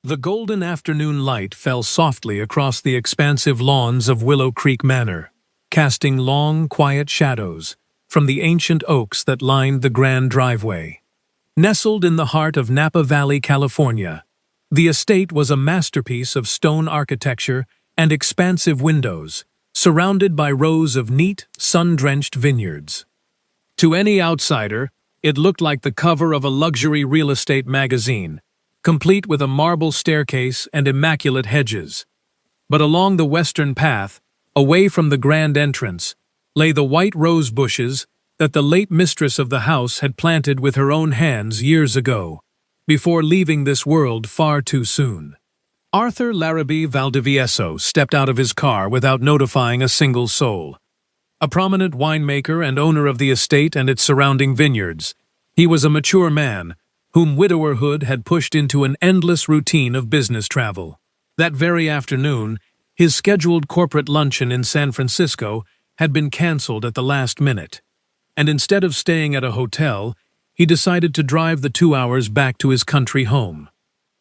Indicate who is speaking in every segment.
Speaker 1: The golden afternoon light fell softly across the expansive lawns of Willow Creek Manor, casting long, quiet shadows from the ancient oaks that lined the grand driveway. Nestled in the heart of Napa Valley, California, the estate was a masterpiece of stone architecture and expansive windows, surrounded by rows of neat, sun-drenched vineyards. To any outsider, it looked like the cover of a luxury real estate magazine, complete with a marble staircase and immaculate hedges. But along the western path, away from the grand entrance, lay the white rose bushes that the late mistress of the house had planted with her own hands years ago, before leaving this world far too soon. Arthur Larrabee Valdivieso stepped out of his car without notifying a single soul. A prominent winemaker and owner of the estate and its surrounding vineyards, he was a mature man, whom widowerhood had pushed into an endless routine of business travel. That very afternoon, his scheduled corporate luncheon in San Francisco had been canceled at the last minute, and instead of staying at a hotel, he decided to drive the 2 hours back to his country home.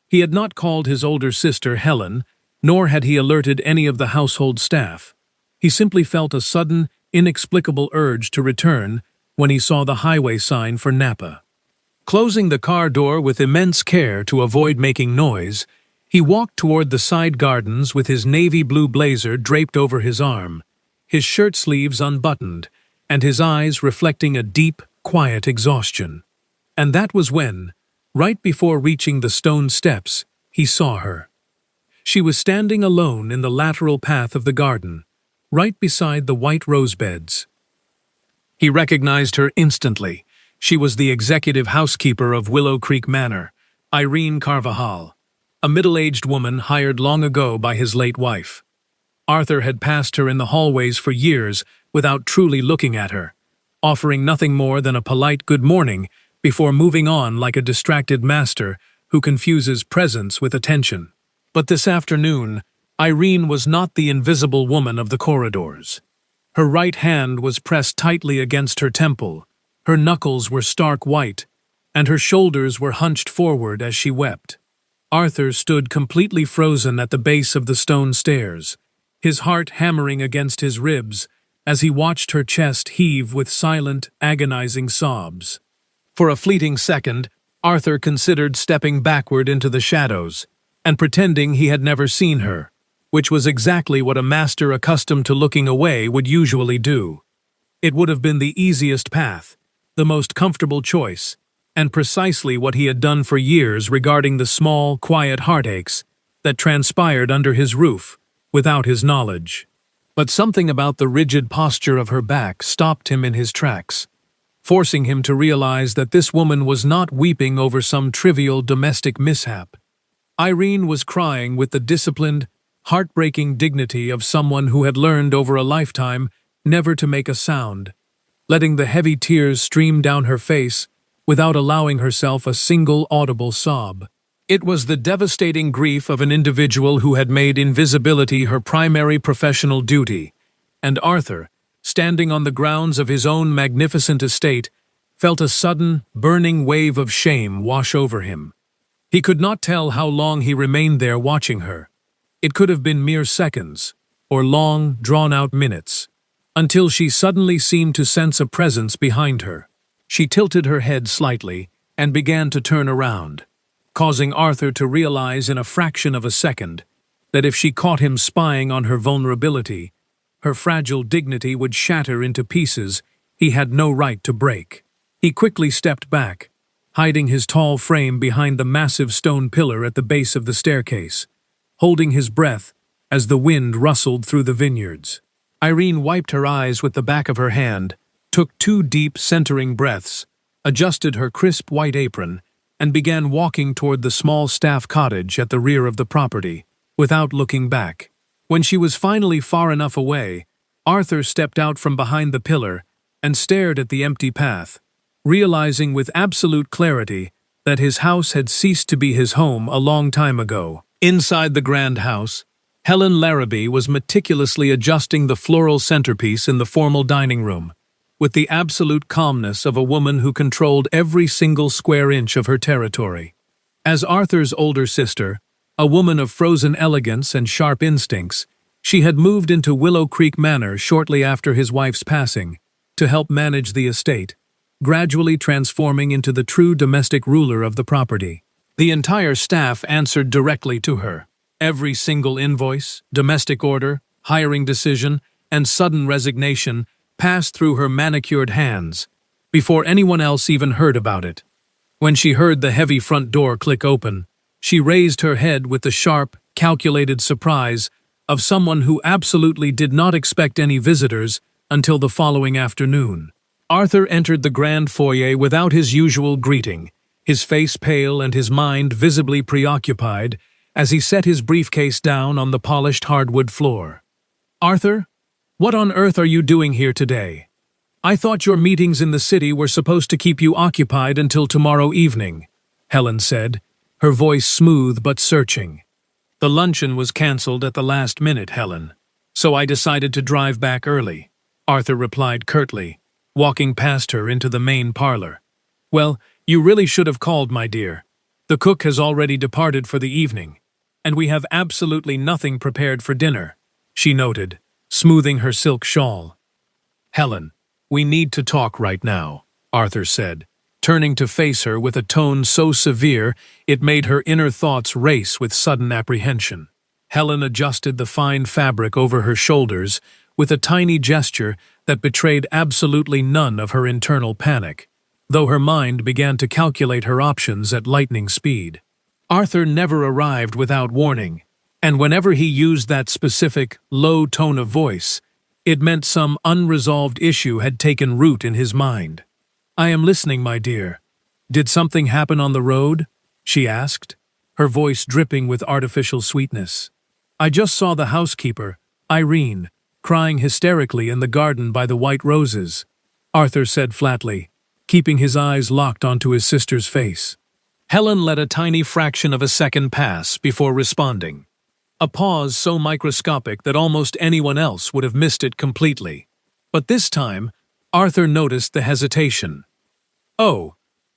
Speaker 1: He had not called his older sister Helen, nor had he alerted any of the household staff. He simply felt a sudden, inexplicable urge to return when he saw the highway sign for Napa. Closing the car door with immense care to avoid making noise, he walked toward the side gardens with his navy blue blazer draped over his arm, his shirt sleeves unbuttoned, and his eyes reflecting a deep, quiet exhaustion. And that was when, right before reaching the stone steps, he saw her. She was standing alone in the lateral path of the garden, right beside the white rose beds. He recognized her instantly. She was the executive housekeeper of Willow Creek Manor, Irene Carvajal, a middle-aged woman hired long ago by his late wife. Arthur had passed her in the hallways for years without truly looking at her, offering nothing more than a polite good morning before moving on like a distracted master who confuses presence with attention. But this afternoon, Irene was not the invisible woman of the corridors. Her right hand was pressed tightly against her temple. Her knuckles were stark white, and her shoulders were hunched forward as she wept. Arthur stood completely frozen at the base of the stone stairs, his heart hammering against his ribs as he watched her chest heave with silent, agonizing sobs. For a fleeting second, Arthur considered stepping backward into the shadows and pretending he had never seen her, which was exactly what a master accustomed to looking away would usually do. It would have been the easiest path, the most comfortable choice, and precisely what he had done for years regarding the small, quiet heartaches that transpired under his roof without his knowledge. But something about the rigid posture of her back stopped him in his tracks, forcing him to realize that this woman was not weeping over some trivial domestic mishap. Irene was crying with the disciplined, heartbreaking dignity of someone who had learned over a lifetime never to make a sound, letting the heavy tears stream down her face without allowing herself a single audible sob. It was the devastating grief of an individual who had made invisibility her primary professional duty, and Arthur, standing on the grounds of his own magnificent estate, felt a sudden, burning wave of shame wash over him. He could not tell how long he remained there watching her. It could have been mere seconds, or long, drawn-out minutes, until she suddenly seemed to sense a presence behind her. She tilted her head slightly and began to turn around, causing Arthur to realize in a fraction of a second that if she caught him spying on her vulnerability, her fragile dignity would shatter into pieces he had no right to break. He quickly stepped back, hiding his tall frame behind the massive stone pillar at the base of the staircase, holding his breath as the wind rustled through the vineyards. Irene wiped her eyes with the back of her hand, took 2 deep, centering breaths, adjusted her crisp white apron, and began walking toward the small staff cottage at the rear of the property, without looking back. When she was finally far enough away, Arthur stepped out from behind the pillar and stared at the empty path, realizing with absolute clarity that his house had ceased to be his home a long time ago. Inside the grand house, Helen Larrabee was meticulously adjusting the floral centerpiece in the formal dining room, with the absolute calmness of a woman who controlled every single square inch of her territory. As Arthur's older sister, A woman of frozen elegance and sharp instincts, she had moved into Willow Creek Manor shortly after his wife's passing to help manage the estate, gradually transforming into the true domestic ruler of the property. The entire staff answered directly to her. Every single invoice, domestic order, hiring decision, and sudden resignation passed through her manicured hands before anyone else even heard about it. When she heard the heavy front door click open, she raised her head with the sharp, calculated surprise of someone who absolutely did not expect any visitors until the following afternoon. Arthur entered the grand foyer without his usual greeting, his face pale and his mind visibly preoccupied as he set his briefcase down on the polished hardwood floor. "Arthur, what on earth are you doing here today? I thought your meetings in the city were supposed to keep you occupied until tomorrow evening," Helen said, her voice smooth but searching. "The luncheon was cancelled at the last minute, Helen, so I decided to drive back early," Arthur replied curtly, walking past her into the main parlor. "Well, you really should have called, my dear. The cook has already departed for the evening, and we have absolutely nothing prepared for dinner," she noted, smoothing her silk shawl. "Helen, we need to talk right now," Arthur said, turning to face her with a tone so severe it made her inner thoughts race with sudden apprehension. Helen adjusted the fine fabric over her shoulders with a tiny gesture that betrayed absolutely none of her internal panic, though her mind began to calculate her options at lightning speed. Arthur never arrived without warning, and whenever he used that specific, low tone of voice, it meant some unresolved issue had taken root in his mind. "I am listening, my dear. Did something happen on the road?" she asked, her voice dripping with artificial sweetness. "I just saw the housekeeper, Irene, crying hysterically in the garden by the white roses," Arthur said flatly, keeping his eyes locked onto his sister's face. Helen let a tiny fraction of a second pass before responding, a pause so microscopic that almost anyone else would have missed it completely. But this time, Arthur noticed the hesitation. "Oh,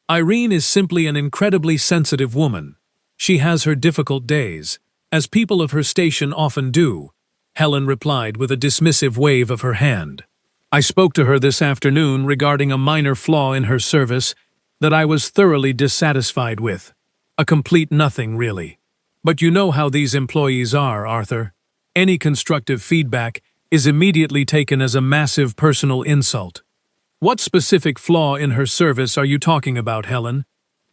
Speaker 1: Irene is simply an incredibly sensitive woman. She has her difficult days, as people of her station often do," Helen replied with a dismissive wave of her hand. "I spoke to her this afternoon regarding a minor flaw in her service that I was thoroughly dissatisfied with. A complete nothing, really. But you know how these employees are, Arthur. Any constructive feedback is immediately taken as a massive personal insult." "What specific flaw in her service are you talking about, Helen?"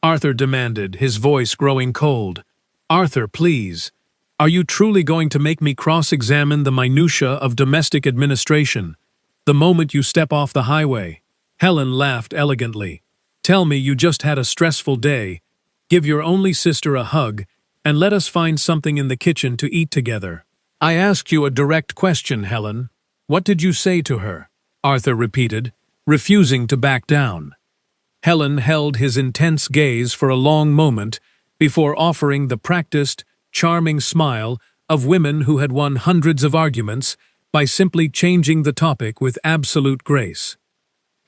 Speaker 1: Arthur demanded, his voice growing cold. "Arthur, please. Are you truly going to make me cross-examine the minutiae of domestic administration the moment you step off the highway?" Helen laughed elegantly. "Tell me you just had a stressful day, give your only sister a hug, and let us find something in the kitchen to eat together." "I asked you a direct question, Helen. What did you say to her?" Arthur repeated, refusing to back down. Helen held his intense gaze for a long moment before offering the practiced, charming smile of women who had won hundreds of arguments by simply changing the topic with absolute grace.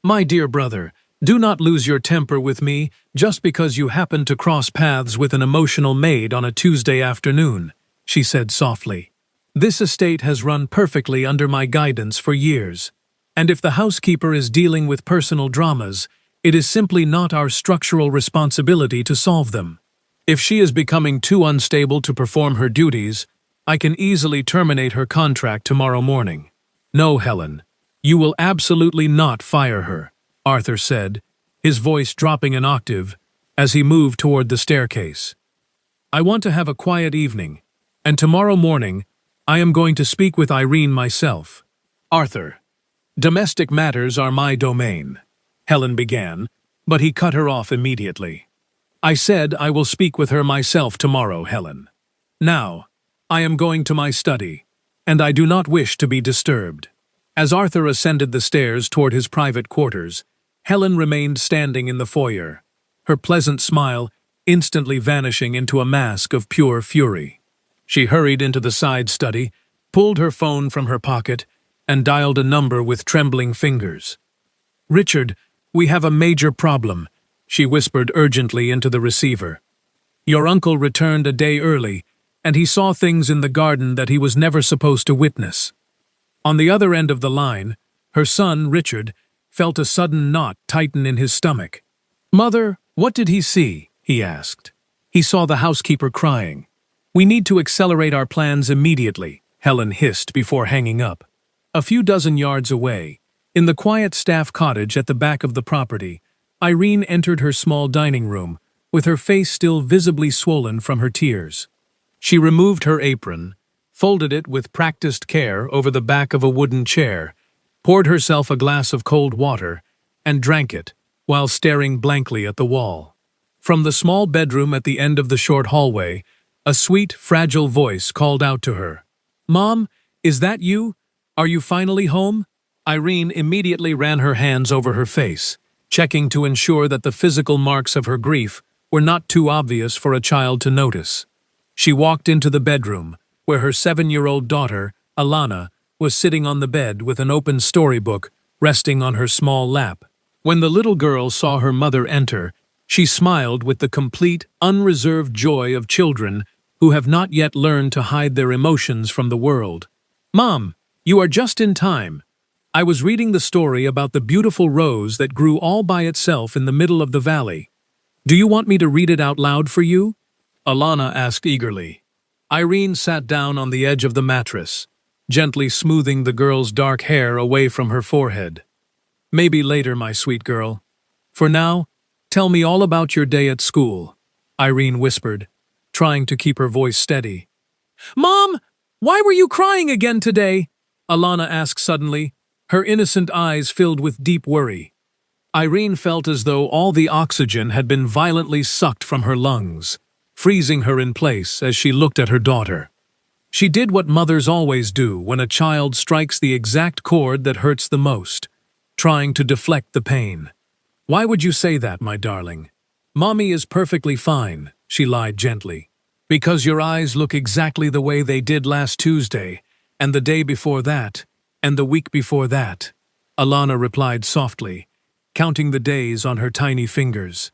Speaker 1: "My dear brother, do not lose your temper with me just because you happened to cross paths with an emotional maid on a Tuesday afternoon," she said softly. "This estate has run perfectly under my guidance for years, and if the housekeeper is dealing with personal dramas, it is simply not our structural responsibility to solve them. If she is becoming too unstable to perform her duties, I can easily terminate her contract tomorrow morning." "No, Helen, you will absolutely not fire her," Arthur said, his voice dropping an octave as he moved toward the staircase. "I want to have a quiet evening, and tomorrow morning I am going to speak with Irene myself." "Arthur, domestic matters are my domain," Helen began, but he cut her off immediately. "I said I will speak with her myself tomorrow, Helen. Now, I am going to my study, and I do not wish to be disturbed." As Arthur ascended the stairs toward his private quarters, Helen remained standing in the foyer, her pleasant smile instantly vanishing into a mask of pure fury. She hurried into the side study, pulled her phone from her pocket, and dialed a number with trembling fingers. "Richard, we have a major problem," she whispered urgently into the receiver. "Your uncle returned a day early, and he saw things in the garden that he was never supposed to witness. On the other end of the line, her son, Richard, felt a sudden knot tighten in his stomach. "Mother, what did he see?" he asked. "He saw the housekeeper crying. We need to accelerate our plans immediately," Helen hissed before hanging up. A few dozen yards away, in the quiet staff cottage at the back of the property, Irene entered her small dining room, with her face still visibly swollen from her tears. She removed her apron, folded it with practiced care over the back of a wooden chair, poured herself a glass of cold water, and drank it, while staring blankly at the wall. From the small bedroom at the end of the short hallway, a sweet, fragile voice called out to her. "Mom, is that you? Are you finally home?" Irene immediately ran her hands over her face, checking to ensure that the physical marks of her grief were not too obvious for a child to notice. She walked into the bedroom, where her 7-year-old daughter, Alana, was sitting on the bed with an open storybook resting on her small lap. When the little girl saw her mother enter, she smiled with the complete, unreserved joy of children who have not yet learned to hide their emotions from the world. "Mom, you are just in time. I was reading the story about the beautiful rose that grew all by itself in the middle of the valley. Do you want me to read it out loud for you?" Alana asked eagerly. Irene sat down on the edge of the mattress, gently smoothing the girl's dark hair away from her forehead. "Maybe later, my sweet girl. For now, tell me all about your day at school," Irene whispered, trying to keep her voice steady. "Mom, why were you crying again today?" Alana asked suddenly, her innocent eyes filled with deep worry. Irene felt as though all the oxygen had been violently sucked from her lungs, freezing her in place as she looked at her daughter. She did what mothers always do when a child strikes the exact chord that hurts the most, trying to deflect the pain. "Why would you say that, my darling?" "Mommy is perfectly fine," she lied gently. "Because your eyes look exactly the way they did last Tuesday, and the day before that, and the week before that," Alana replied softly, counting the days on her tiny fingers.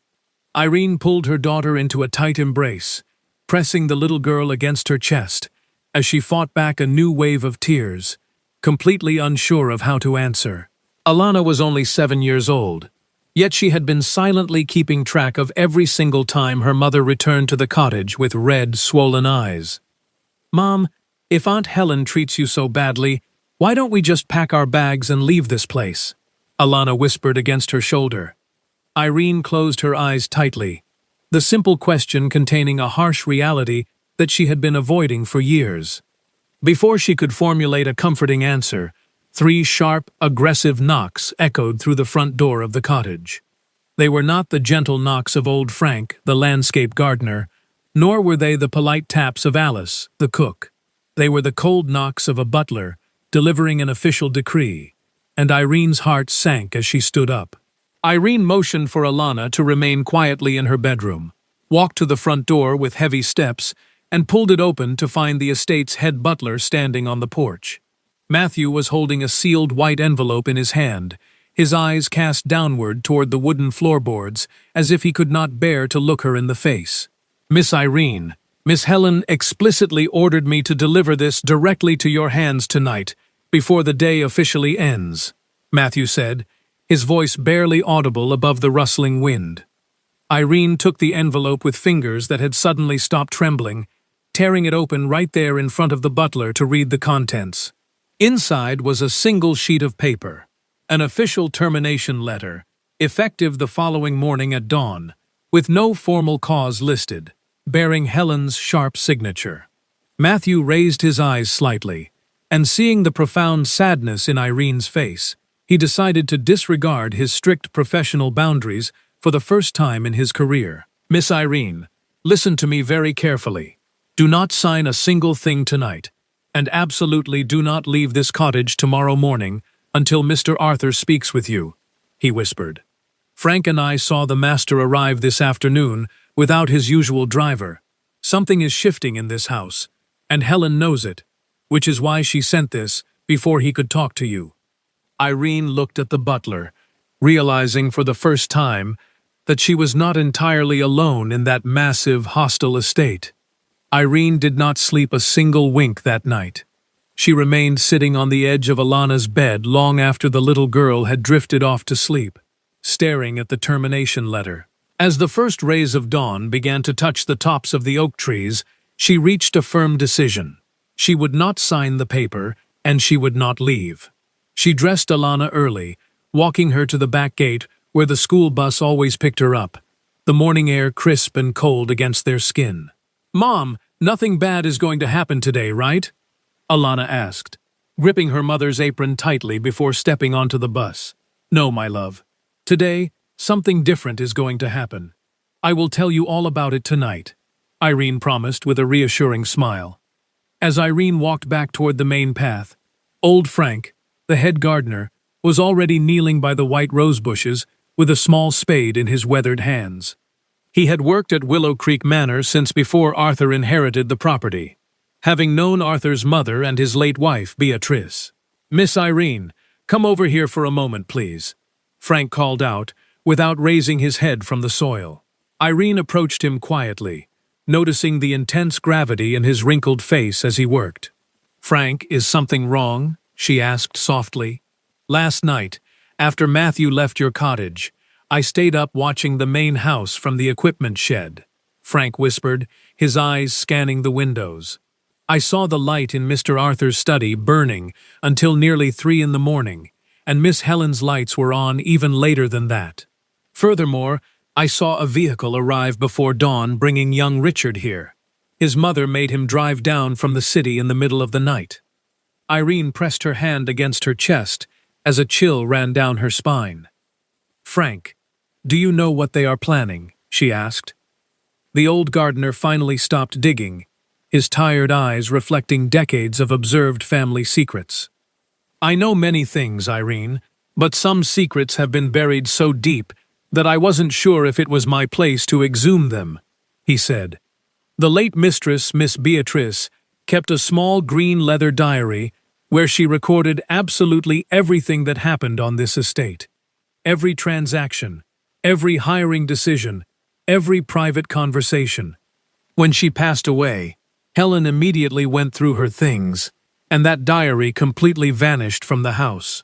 Speaker 1: Irene pulled her daughter into a tight embrace, pressing the little girl against her chest, as she fought back a new wave of tears, completely unsure of how to answer. Alana was only 7 years old, yet she had been silently keeping track of every single time her mother returned to the cottage with red, swollen eyes. "Mom, if Aunt Helen treats you so badly, why don't we just pack our bags and leave this place?" Alana whispered against her shoulder. Irene closed her eyes tightly, the simple question containing a harsh reality that she had been avoiding for years. Before she could formulate a comforting answer, 3 sharp, aggressive knocks echoed through the front door of the cottage. They were not the gentle knocks of old Frank, the landscape gardener, nor were they the polite taps of Alice, the cook. They were the cold knocks of a butler, delivering an official decree, and Irene's heart sank as she stood up. Irene motioned for Alana to remain quietly in her bedroom, walked to the front door with heavy steps, and pulled it open to find the estate's head butler standing on the porch. Matthew was holding a sealed white envelope in his hand, his eyes cast downward toward the wooden floorboards as if he could not bear to look her in the face. "Miss Irene, Miss Helen explicitly ordered me to deliver this directly to your hands tonight, before the day officially ends," Matthew said, his voice barely audible above the rustling wind. Irene took the envelope with fingers that had suddenly stopped trembling, tearing it open right there in front of the butler to read the contents. Inside was a single sheet of paper, an official termination letter, effective the following morning at dawn, with no formal cause listed, bearing Helen's sharp signature. Matthew raised his eyes slightly, and seeing the profound sadness in Irene's face, he decided to disregard his strict professional boundaries for the first time in his career. "Miss Irene, listen to me very carefully. Do not sign a single thing tonight, and absolutely do not leave this cottage tomorrow morning until Mr. Arthur speaks with you," he whispered. "Frank and I saw the master arrive this afternoon without his usual driver. Something is shifting in this house, and Helen knows it, which is why she sent this before he could talk to you." Irene looked at the butler, realizing for the first time that she was not entirely alone in that massive, hostile estate. Irene did not sleep a single wink that night. She remained sitting on the edge of Alana's bed long after the little girl had drifted off to sleep, staring at the termination letter. As the first rays of dawn began to touch the tops of the oak trees, she reached a firm decision. She would not sign the paper, and she would not leave. She dressed Alana early, walking her to the back gate where the school bus always picked her up, the morning air crisp and cold against their skin. "Mom, nothing bad is going to happen today, right?" Alana asked, gripping her mother's apron tightly before stepping onto the bus. "No, my love. Today, something different is going to happen. I will tell you all about it tonight," Irene promised with a reassuring smile. As Irene walked back toward the main path, old Frank, the head gardener, was already kneeling by the white rose bushes with a small spade in his weathered hands. He had worked at Willow Creek Manor since before Arthur inherited the property, having known Arthur's mother and his late wife, Beatrice. "Miss Irene, come over here for a moment, please," Frank called out, without raising his head from the soil. Irene approached him quietly, noticing the intense gravity in his wrinkled face as he worked. "Frank, is something wrong?" she asked softly. "Last night, after Matthew left your cottage, I stayed up watching the main house from the equipment shed," Frank whispered, his eyes scanning the windows. "I saw the light in Mr. Arthur's study burning until nearly 3 in the morning, and Miss Helen's lights were on even later than that. Furthermore, I saw a vehicle arrive before dawn bringing young Richard here. His mother made him drive down from the city in the middle of the night." Irene pressed her hand against her chest as a chill ran down her spine. "Frank, do you know what they are planning?" she asked. The old gardener finally stopped digging, his tired eyes reflecting decades of observed family secrets. "I know many things, Irene, but some secrets have been buried so deep that I wasn't sure if it was my place to exhume them," he said. "The late mistress, Miss Beatrice, kept a small green leather diary where she recorded absolutely everything that happened on this estate. Every transaction, every hiring decision, every private conversation. When she passed away, Helen immediately went through her things, and that diary completely vanished from the house."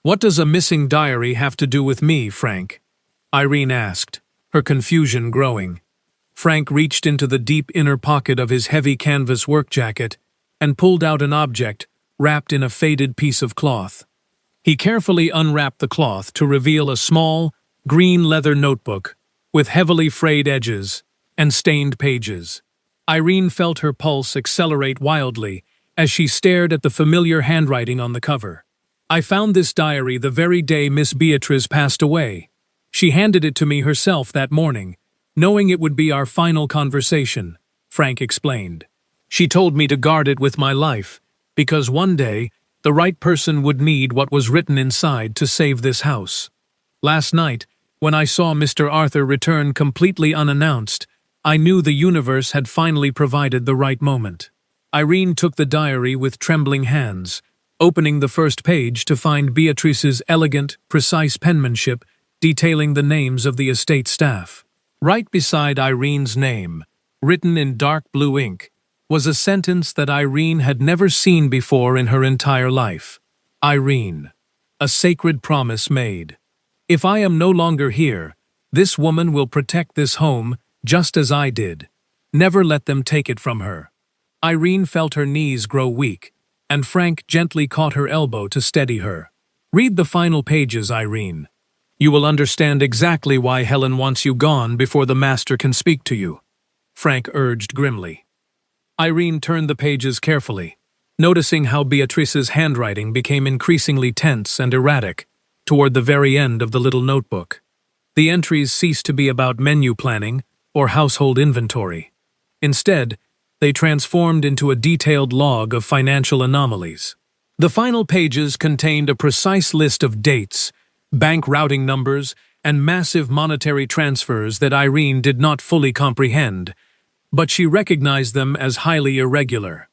Speaker 1: "What does a missing diary have to do with me, Frank?" Irene asked, her confusion growing. Frank reached into the deep inner pocket of his heavy canvas work jacket and pulled out an object wrapped in a faded piece of cloth. He carefully unwrapped the cloth to reveal a small, green leather notebook with heavily frayed edges and stained pages. Irene felt her pulse accelerate wildly as she stared at the familiar handwriting on the cover. "I found this diary the very day Miss Beatrice passed away. She handed it to me herself that morning, knowing it would be our final conversation," Frank explained. "She told me to guard it with my life, because one day the right person would need what was written inside to save this house. Last night, when I saw Mr. Arthur return completely unannounced, I knew the universe had finally provided the right moment." Irene took the diary with trembling hands, opening the first page to find Beatrice's elegant, precise penmanship detailing the names of the estate staff. Right beside Irene's name, written in dark blue ink, was a sentence that Irene had never seen before in her entire life. "Irene, a sacred promise made. If I am no longer here, this woman will protect this home just as I did. Never let them take it from her." Irene felt her knees grow weak, and Frank gently caught her elbow to steady her. "Read the final pages, Irene. You will understand exactly why Helen wants you gone before the master can speak to you," Frank urged grimly. Irene turned the pages carefully, noticing how Beatrice's handwriting became increasingly tense and erratic toward the very end of the little notebook. The entries ceased to be about menu planning or household inventory. Instead, they transformed into a detailed log of financial anomalies. The final pages contained a precise list of dates, bank routing numbers, and massive monetary transfers that Irene did not fully comprehend, but she recognized them as highly irregular.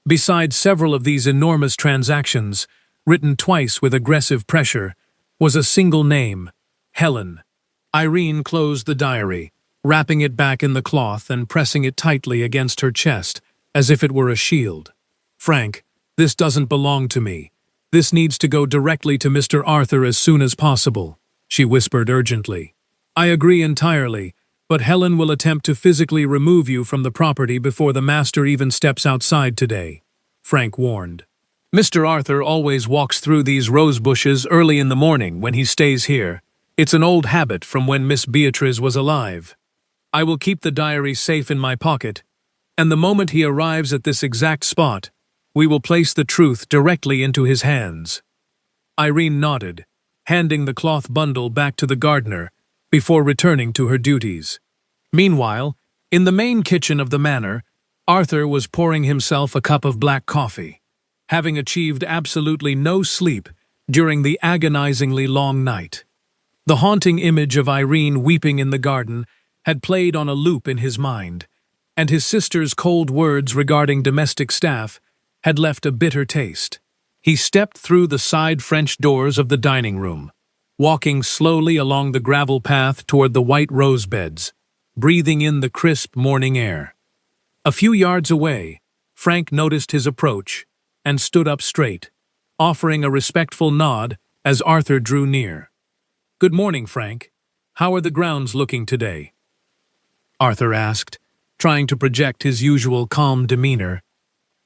Speaker 1: Beside several of these enormous transactions, written twice with aggressive pressure, was a single name: Helen. Irene closed the diary, wrapping it back in the cloth and pressing it tightly against her chest, as if it were a shield. "Frank, this doesn't belong to me. This needs to go directly to Mr. Arthur as soon as possible," she whispered urgently. "I agree entirely, but Helen will attempt to physically remove you from the property before the master even steps outside today," Frank warned. "Mr. Arthur always walks through these rose bushes early in the morning when he stays here. It's an old habit from when Miss Beatrice was alive. I will keep the diary safe in my pocket, and the moment he arrives at this exact spot, we will place the truth directly into his hands." Irene nodded, handing the cloth bundle back to the gardener before returning to her duties. Meanwhile, in the main kitchen of the manor, Arthur was pouring himself a cup of black coffee, having achieved absolutely no sleep during the agonizingly long night. The haunting image of Irene weeping in the garden had played on a loop in his mind, and his sister's cold words regarding domestic staff had left a bitter taste. He stepped through the side French doors of the dining room, walking slowly along the gravel path toward the white rose beds, breathing in the crisp morning air. A few yards away, Frank noticed his approach and stood up straight, offering a respectful nod as Arthur drew near. "Good morning, Frank. How are the grounds looking today?" Arthur asked, trying to project his usual calm demeanor.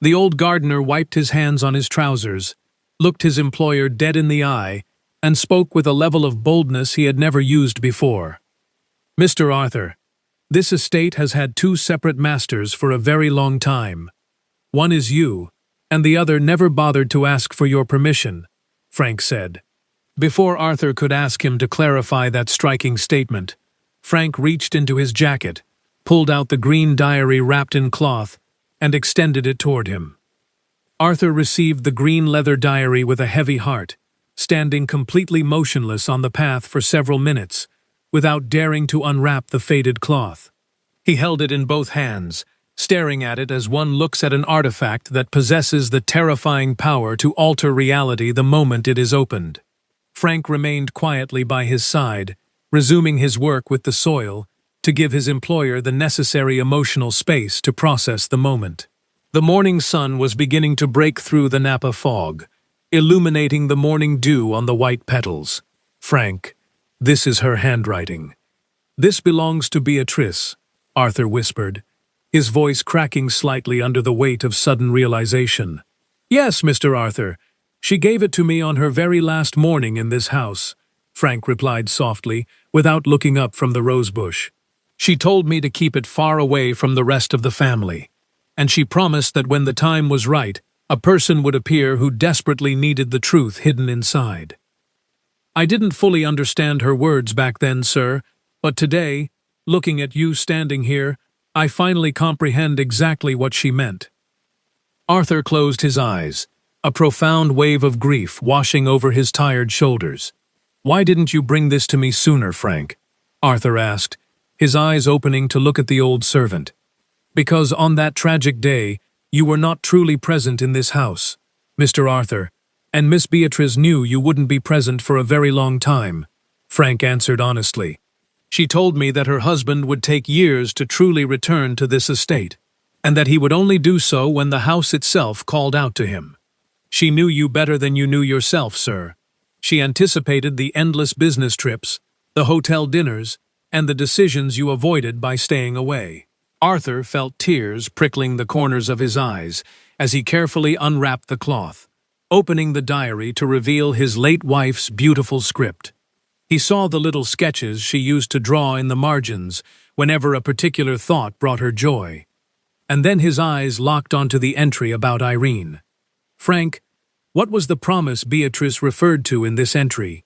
Speaker 1: The old gardener wiped his hands on his trousers, looked his employer dead in the eye, and spoke with a level of boldness he had never used before. "Mr. Arthur, this estate has had two separate masters for a very long time. One is you, and the other never bothered to ask for your permission," Frank said. Before Arthur could ask him to clarify that striking statement, Frank reached into his jacket, pulled out the green diary wrapped in cloth, and extended it toward him. Arthur received the green leather diary with a heavy heart, standing completely motionless on the path for several minutes, without daring to unwrap the faded cloth. He held it in both hands, staring at it as one looks at an artifact that possesses the terrifying power to alter reality the moment it is opened. Frank remained quietly by his side, resuming his work with the soil, to give his employer the necessary emotional space to process the moment. The morning sun was beginning to break through the Napa fog, illuminating the morning dew on the white petals. "Frank, this is her handwriting. This belongs to Beatrice," Arthur whispered, his voice cracking slightly under the weight of sudden realization. "Yes, Mr. Arthur. She gave it to me on her very last morning in this house," Frank replied softly, without looking up from the rosebush. "She told me to keep it far away from the rest of the family, and she promised that when the time was right, a person would appear who desperately needed the truth hidden inside. I didn't fully understand her words back then, sir, but today, looking at you standing here, I finally comprehend exactly what she meant." Arthur closed his eyes, a profound wave of grief washing over his tired shoulders. "Why didn't you bring this to me sooner, Frank?" Arthur asked, his eyes opening to look at the old servant. "Because on that tragic day, you were not truly present in this house, Mr. Arthur, and Miss Beatrice knew you wouldn't be present for a very long time," Frank answered honestly. "She told me that her husband would take years to truly return to this estate, and that he would only do so when the house itself called out to him. She knew you better than you knew yourself, sir. She anticipated the endless business trips, the hotel dinners, and the decisions you avoided by staying away." Arthur felt tears prickling the corners of his eyes as he carefully unwrapped the cloth, opening the diary to reveal his late wife's beautiful script. He saw the little sketches she used to draw in the margins whenever a particular thought brought her joy. And then his eyes locked onto the entry about Irene. "Frank, what was the promise Beatrice referred to in this entry?"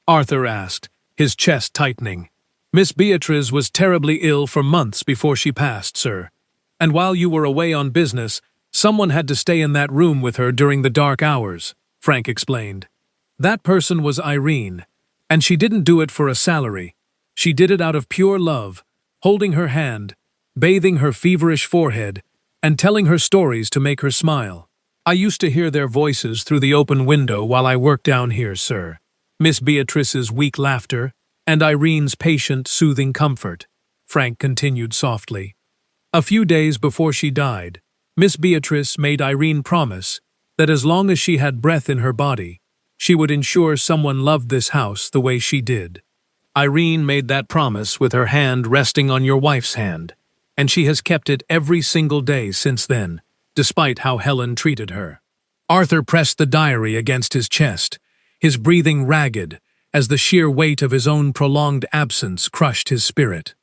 Speaker 1: Arthur asked, his chest tightening. "Miss Beatrice was terribly ill for months before she passed, sir. And while you were away on business, someone had to stay in that room with her during the dark hours," Frank explained. "That person was Irene, and she didn't do it for a salary. She did it out of pure love, holding her hand, bathing her feverish forehead, and telling her stories to make her smile. I used to hear their voices through the open window while I worked down here, sir. Miss Beatrice's weak laughter, and Irene's patient, soothing comfort." Frank continued softly. A few days before she died, Miss Beatrice made Irene promise that as long as she had breath in her body, she would ensure someone loved this house the way she did. Irene made that promise with her hand resting on your wife's hand, and she has kept it every single day since then, despite how Helen treated her. Arthur pressed the diary against his chest, his breathing ragged, as the sheer weight of his own prolonged absence crushed his spirit.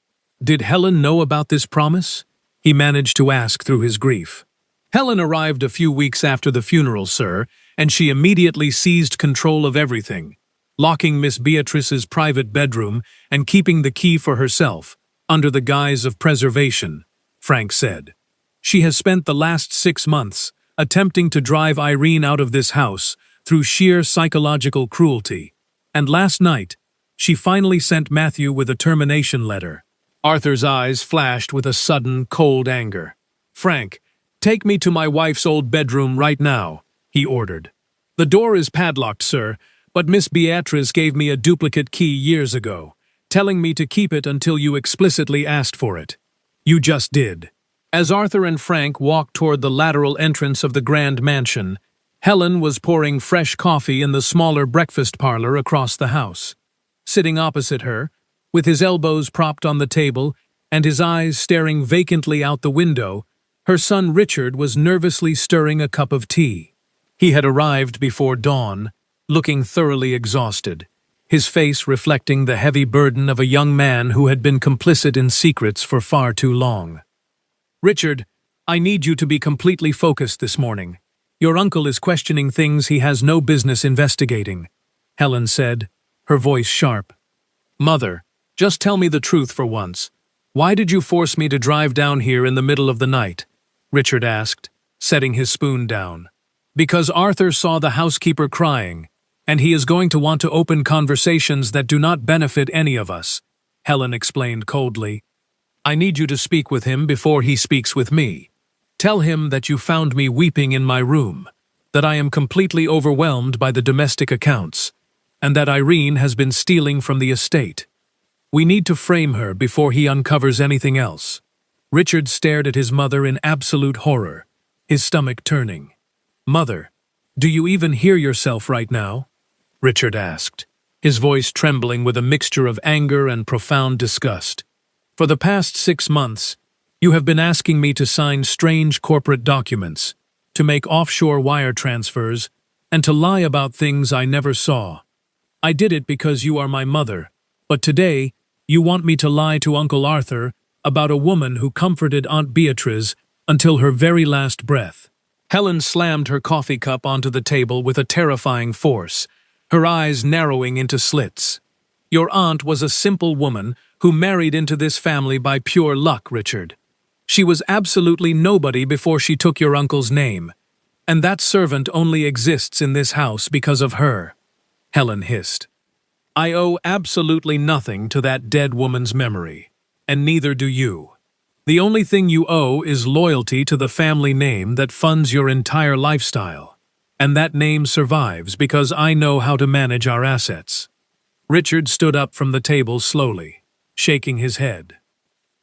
Speaker 1: Did Helen know about this promise? He managed to ask through his grief. Helen arrived a few weeks after the funeral, sir, and she immediately seized control of everything, locking Miss Beatrice's private bedroom and keeping the key for herself, under the guise of preservation, Frank said. She has spent the last 6 months attempting to drive Irene out of this house through sheer psychological cruelty, and last night, she finally sent Matthew with a termination letter. Arthur's eyes flashed with a sudden, cold anger. Frank, take me to my wife's old bedroom right now, he ordered. The door is padlocked, sir, but Miss Beatrice gave me a duplicate key years ago, telling me to keep it until you explicitly asked for it. You just did. As Arthur and Frank walked toward the lateral entrance of the grand mansion, Helen was pouring fresh coffee in the smaller breakfast parlor across the house. Sitting opposite her, with his elbows propped on the table and his eyes staring vacantly out the window, her son Richard was nervously stirring a cup of tea. He had arrived before dawn, looking thoroughly exhausted, his face reflecting the heavy burden of a young man who had been complicit in secrets for far too long. Richard, I need you to be completely focused this morning. Your uncle is questioning things he has no business investigating, Helen said, her voice sharp. Mother, just tell me the truth for once. Why did you force me to drive down here in the middle of the night? Richard asked, setting his spoon down. Because Arthur saw the housekeeper crying, and he is going to want to open conversations that do not benefit any of us, Helen explained coldly. I need you to speak with him before he speaks with me. Tell him that you found me weeping in my room, that I am completely overwhelmed by the domestic accounts, and that Irene has been stealing from the estate. We need to frame her before he uncovers anything else. Richard stared at his mother in absolute horror, his stomach turning. Mother, do you even hear yourself right now? Richard asked, his voice trembling with a mixture of anger and profound disgust. For the past 6 months, you have been asking me to sign strange corporate documents, to make offshore wire transfers, and to lie about things I never saw. I did it because you are my mother, but today you want me to lie to Uncle Arthur about a woman who comforted Aunt Beatrice until her very last breath. Helen slammed her coffee cup onto the table with a terrifying force, her eyes narrowing into slits. Your aunt was a simple woman who married into this family by pure luck, Richard. She was absolutely nobody before she took your uncle's name, and that servant only exists in this house because of her, Helen hissed. I owe absolutely nothing to that dead woman's memory, and neither do you. The only thing you owe is loyalty to the family name that funds your entire lifestyle, and that name survives because I know how to manage our assets. Richard stood up from the table slowly, shaking his head.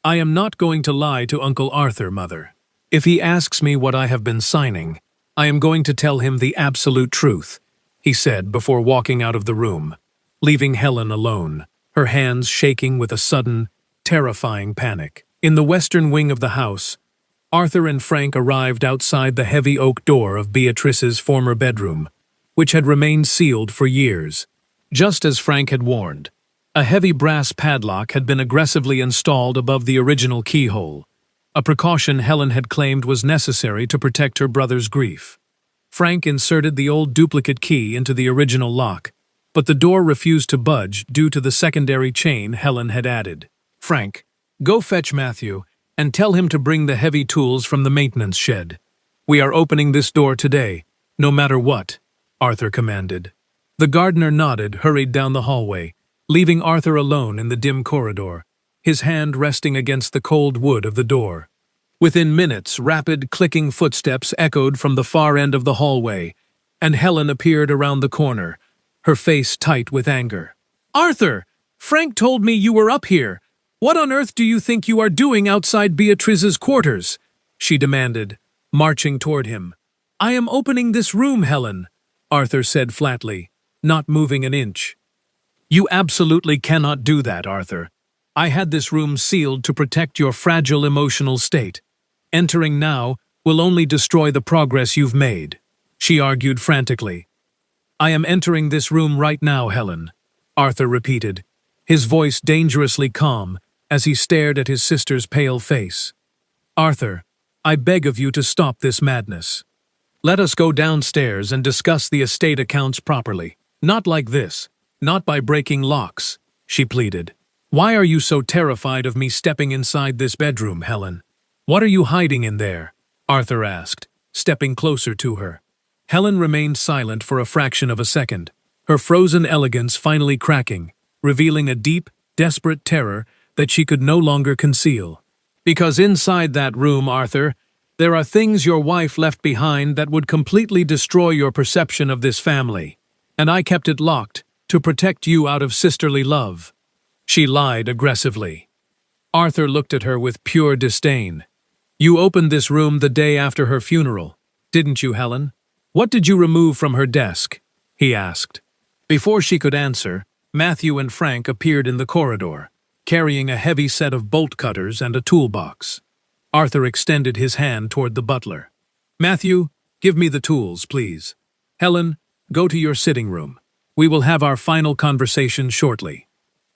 Speaker 1: I am not going to lie to Uncle Arthur, Mother. If he asks me what I have been signing, I am going to tell him the absolute truth, he said before walking out of the room, leaving Helen alone, her hands shaking with a sudden, terrifying panic. In the western wing of the house, Arthur and Frank arrived outside the heavy oak door of Beatrice's former bedroom, which had remained sealed for years. Just as Frank had warned, a heavy brass padlock had been aggressively installed above the original keyhole, a precaution Helen had claimed was necessary to protect her brother's grief. Frank inserted the old duplicate key into the original lock, but the door refused to budge due to the secondary chain Helen had added. Frank, go fetch Matthew and tell him to bring the heavy tools from the maintenance shed. We are opening this door today, no matter what, Arthur commanded. The gardener nodded, hurried down the hallway, leaving Arthur alone in the dim corridor, his hand resting against the cold wood of the door. Within minutes, rapid, clicking footsteps echoed from the far end of the hallway, and Helen appeared around the corner, her face tight with anger. Arthur! Frank told me you were up here. "What on earth do you think you are doing outside Beatrice's quarters?" she demanded, marching toward him. "I am opening this room, Helen," Arthur said flatly, not moving an inch. "You absolutely cannot do that, Arthur. I had this room sealed to protect your fragile emotional state. Entering now will only destroy the progress you've made," she argued frantically. "I am entering this room right now, Helen," Arthur repeated, his voice dangerously calm as he stared at his sister's pale face. "Arthur, I beg of you to stop this madness. Let us go downstairs and discuss the estate accounts properly. Not like this, not by breaking locks," she pleaded. "Why are you so terrified of me stepping inside this bedroom, Helen? What are you hiding in there?" Arthur asked, stepping closer to her. Helen remained silent for a fraction of a second, her frozen elegance finally cracking, revealing a deep, desperate terror that she could no longer conceal. "Because inside that room, Arthur, there are things your wife left behind that would completely destroy your perception of this family, and I kept it locked to protect you out of sisterly love," she lied aggressively. Arthur looked at her with pure disdain. "You opened this room the day after her funeral, didn't you, Helen? What did you remove from her desk?" he asked. Before she could answer, Matthew and Frank appeared in the corridor, carrying a heavy set of bolt cutters and a toolbox. Arthur extended his hand toward the butler. "Matthew, give me the tools, please. Helen, go to your sitting room. We will have our final conversation shortly."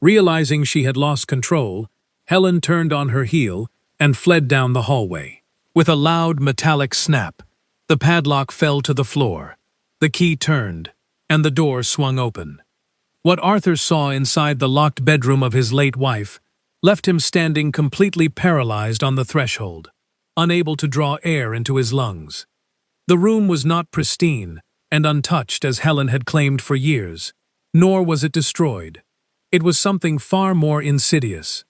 Speaker 1: Realizing she had lost control, Helen turned on her heel and fled down the hallway. With a loud metallic snap, the padlock fell to the floor, the key turned, and the door swung open. What Arthur saw inside the locked bedroom of his late wife left him standing completely paralyzed on the threshold, unable to draw air into his lungs. The room was not pristine and untouched as Helen had claimed for years, nor was it destroyed. It was something far more insidious.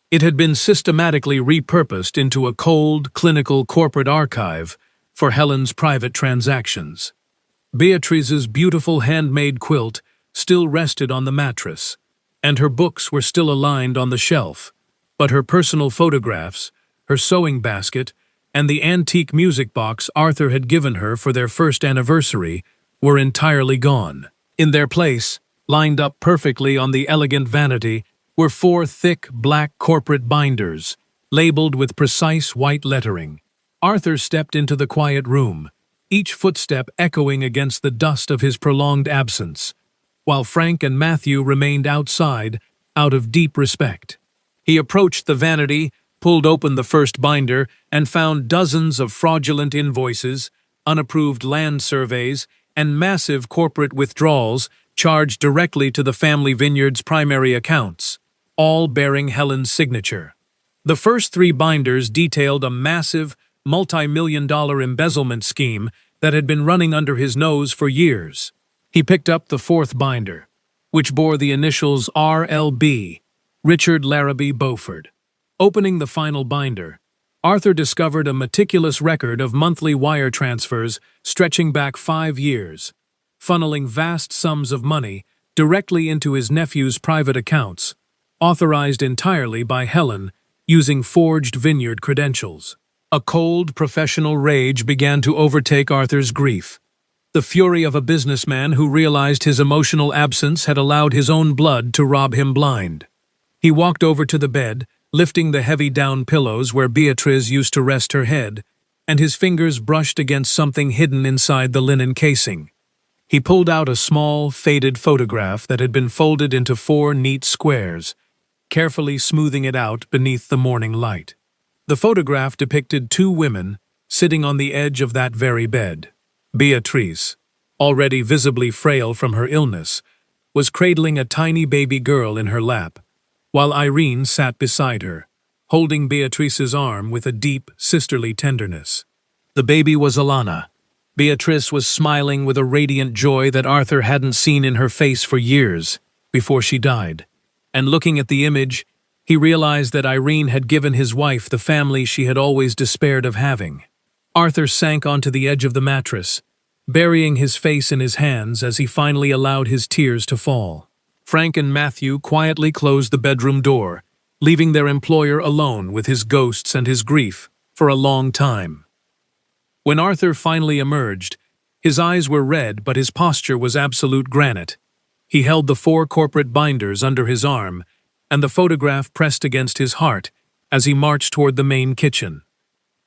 Speaker 1: It had been systematically repurposed into a cold, clinical corporate archive for Helen's private transactions. Beatrice's beautiful handmade quilt still rested on the mattress, and her books were still aligned on the shelf, but her personal photographs, her sewing basket, and the antique music box Arthur had given her for their first anniversary were entirely gone. In their place, lined up perfectly on the elegant vanity, were 4 thick black corporate binders, labeled with precise white lettering. Arthur stepped into the quiet room, each footstep echoing against the dust of his prolonged absence, while Frank and Matthew remained outside, out of deep respect. He approached the vanity, pulled open the first binder, and found dozens of fraudulent invoices, unapproved land surveys, and massive corporate withdrawals charged directly to the family vineyard's primary accounts, all bearing Helen's signature. The first 3 binders detailed a massive, multi-million-dollar embezzlement scheme that had been running under his nose for years. He picked up the 4th binder, which bore the initials RLB, Richard Larrabee Beaufort. Opening the final binder, Arthur discovered a meticulous record of monthly wire transfers stretching back 5 years, funneling vast sums of money directly into his nephew's private accounts, authorized entirely by Helen using forged vineyard credentials. A cold, professional rage began to overtake Arthur's grief, the fury of a businessman who realized his emotional absence had allowed his own blood to rob him blind. He walked over to the bed, lifting the heavy down pillows where Beatrice used to rest her head, and his fingers brushed against something hidden inside the linen casing. He pulled out a small, faded photograph that had been folded into 4 neat squares, carefully smoothing it out beneath the morning light. The photograph depicted 2 women sitting on the edge of that very bed. Beatrice, already visibly frail from her illness, was cradling a tiny baby girl in her lap, while Irene sat beside her, holding Beatrice's arm with a deep, sisterly tenderness. The baby was Alana. Beatrice was smiling with a radiant joy that Arthur hadn't seen in her face for years before she died, and looking at the image, he realized that Irene had given his wife the family she had always despaired of having. Arthur sank onto the edge of the mattress, burying his face in his hands as he finally allowed his tears to fall. Frank and Matthew quietly closed the bedroom door, leaving their employer alone with his ghosts and his grief for a long time. When Arthur finally emerged, his eyes were red, but his posture was absolute granite. He held the 4 corporate binders under his arm, and the photograph pressed against his heart as he marched toward the main kitchen.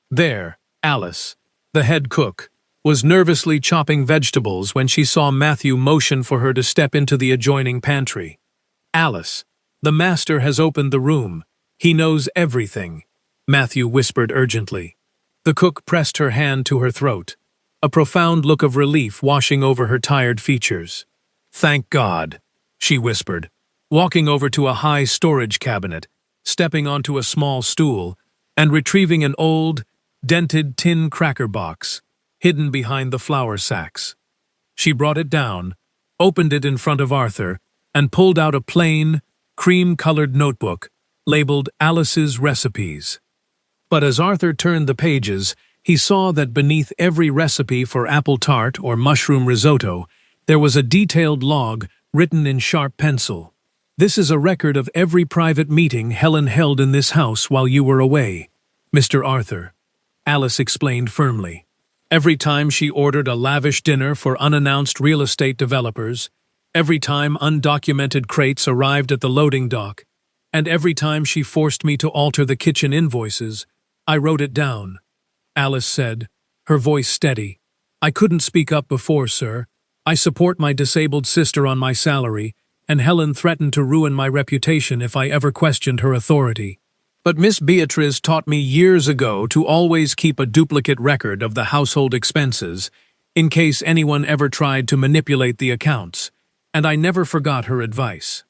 Speaker 1: There, Alice, the head cook, was nervously chopping vegetables when she saw Matthew motion for her to step into the adjoining pantry. "Alice, the master has opened the room. He knows everything," Matthew whispered urgently. The cook pressed her hand to her throat, a profound look of relief washing over her tired features. "Thank God," she whispered, walking over to a high storage cabinet, stepping onto a small stool, and retrieving an old, dented tin cracker box, hidden behind the flour sacks. She brought it down, opened it in front of Arthur, and pulled out a plain, cream-colored notebook labeled Alice's Recipes. But as Arthur turned the pages, he saw that beneath every recipe for apple tart or mushroom risotto, there was a detailed log written in sharp pencil. "This is a record of every private meeting Helen held in this house while you were away, Mr. Arthur," Alice explained firmly. "Every time she ordered a lavish dinner for unannounced real estate developers, every time undocumented crates arrived at the loading dock, and every time she forced me to alter the kitchen invoices, I wrote it down," Alice said, her voice steady. "I couldn't speak up before, sir. I support my disabled sister on my salary, and Helen threatened to ruin my reputation if I ever questioned her authority. But Miss Beatrice taught me years ago to always keep a duplicate record of the household expenses, in case anyone ever tried to manipulate the accounts, and I never forgot her advice."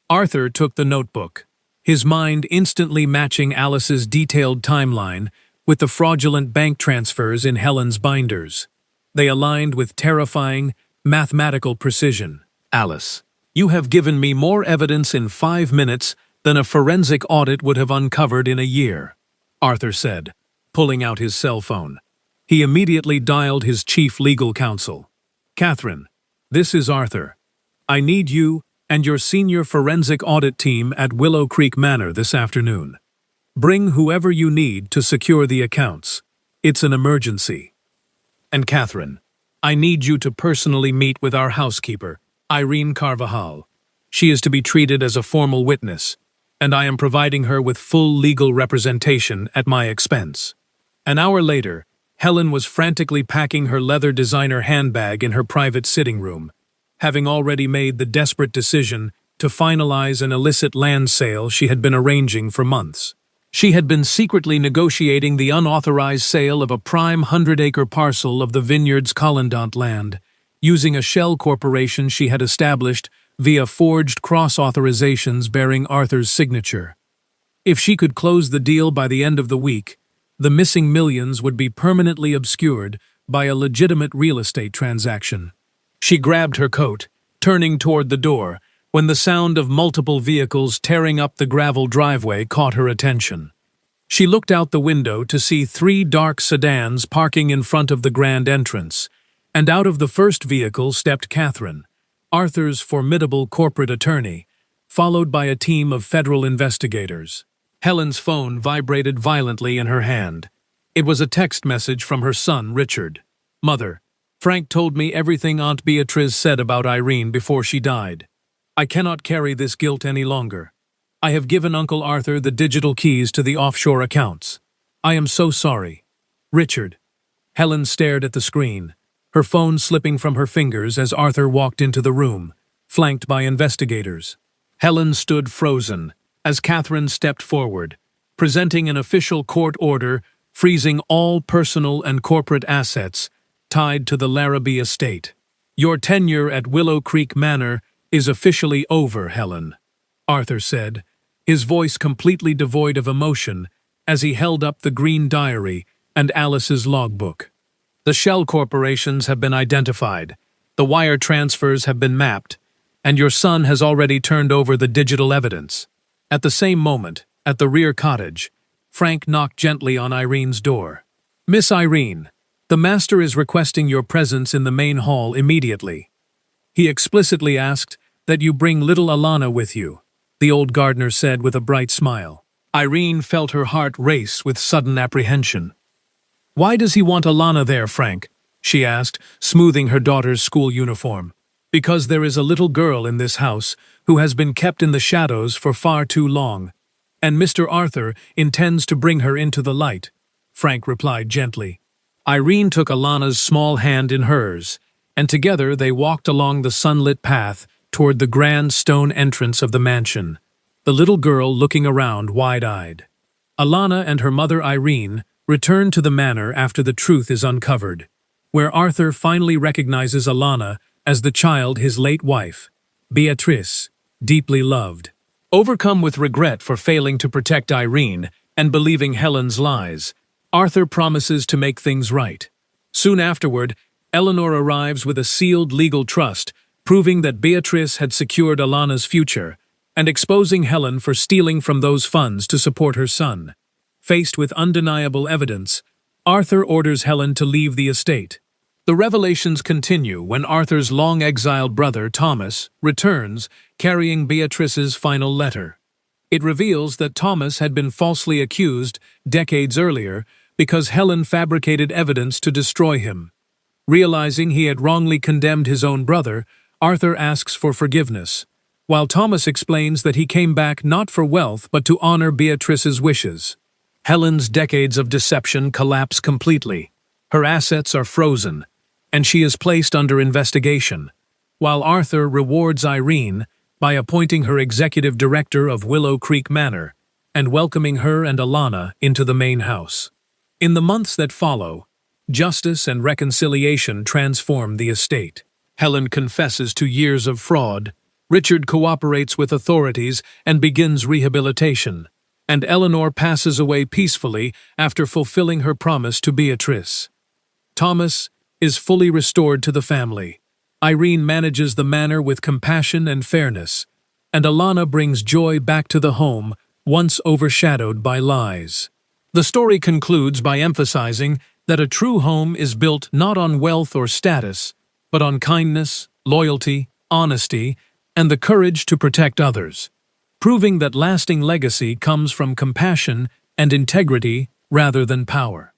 Speaker 1: Arthur took the notebook, his mind instantly matching Alice's detailed timeline with the fraudulent bank transfers in Helen's binders. They aligned with terrifying, mathematical precision. "Alice, you have given me more evidence in 5 minutes than a forensic audit would have uncovered in a year," Arthur said, pulling out his cell phone. He immediately dialed his chief legal counsel. "Catherine, this is Arthur. I need you and your senior forensic audit team at Willow Creek Manor this afternoon. Bring whoever you need to secure the accounts. It's an emergency. And Catherine, I need you to personally meet with our housekeeper, Irene Carvajal. She is to be treated as a formal witness, and I am providing her with full legal representation at my expense." An hour later, Helen was frantically packing her leather designer handbag in her private sitting room, having already made the desperate decision to finalize an illicit land sale she had been arranging for months. She had been secretly negotiating the unauthorized sale of a prime 100-acre parcel of the Vineyards Commandant land, using a shell corporation she had established via forged cross-authorizations bearing Arthur's signature. If she could close the deal by the end of the week, the missing millions would be permanently obscured by a legitimate real estate transaction. She grabbed her coat, turning toward the door, when the sound of multiple vehicles tearing up the gravel driveway caught her attention. She looked out the window to see 3 dark sedans parking in front of the grand entrance, and out of the first vehicle stepped Catherine, Arthur's formidable corporate attorney, followed by a team of federal investigators. Helen's phone vibrated violently in her hand. It was a text message from her son, Richard. "Mother, Frank told me everything Aunt Beatrice said about Irene before she died. I cannot carry this guilt any longer. I have given Uncle Arthur the digital keys to the offshore accounts. I am so sorry. Richard." Helen stared at the screen, her phone slipping from her fingers as Arthur walked into the room, flanked by investigators. Helen stood frozen as Catherine stepped forward, presenting an official court order freezing all personal and corporate assets tied to the Larrabee estate. "Your tenure at Willow Creek Manor is officially over, Helen," Arthur said, his voice completely devoid of emotion as he held up the green diary and Alice's logbook. "The shell corporations have been identified, the wire transfers have been mapped, and your son has already turned over the digital evidence." At the same moment, at the rear cottage, Frank knocked gently on Irene's door. "Miss Irene, the master is requesting your presence in the main hall immediately. He explicitly asked that you bring little Alana with you." the old gardener said with a bright smile. Irene felt her heart race with sudden apprehension. "Why does he want Alana there, Frank?" she asked, smoothing her daughter's school uniform. "Because there is a little girl in this house who has been kept in the shadows for far too long, and Mr. Arthur intends to bring her into the light," Frank replied gently. Irene took Alana's small hand in hers, and together they walked along the sunlit path toward the grand stone entrance of the mansion, the little girl looking around wide-eyed. Alana and her mother Irene return to the manor after the truth is uncovered, where Arthur finally recognizes Alana as the child his late wife, Beatrice, deeply loved. Overcome with regret for failing to protect Irene and believing Helen's lies, Arthur promises to make things right. Soon afterward, Eleanor arrives with a sealed legal trust, proving that Beatrice had secured Alana's future, and exposing Helen for stealing from those funds to support her son. Faced with undeniable evidence, Arthur orders Helen to leave the estate. The revelations continue when Arthur's long-exiled brother, Thomas, returns, carrying Beatrice's final letter. It reveals that Thomas had been falsely accused decades earlier because Helen fabricated evidence to destroy him. Realizing he had wrongly condemned his own brother, Arthur asks for forgiveness, while Thomas explains that he came back not for wealth but to honor Beatrice's wishes. Helen's decades of deception collapse completely. Her assets are frozen, and she is placed under investigation, while Arthur rewards Irene by appointing her executive director of Willow Creek Manor and welcoming her and Alana into the main house. In the months that follow, justice and reconciliation transform the estate. Helen confesses to years of fraud, Richard cooperates with authorities and begins rehabilitation, and Eleanor passes away peacefully after fulfilling her promise to Beatrice. Thomas is fully restored to the family. Irene manages the manor with compassion and fairness, and Alana brings joy back to the home once overshadowed by lies. The story concludes by emphasizing that a true home is built not on wealth or status, but on kindness, loyalty, honesty, and the courage to protect others, proving that lasting legacy comes from compassion and integrity rather than power.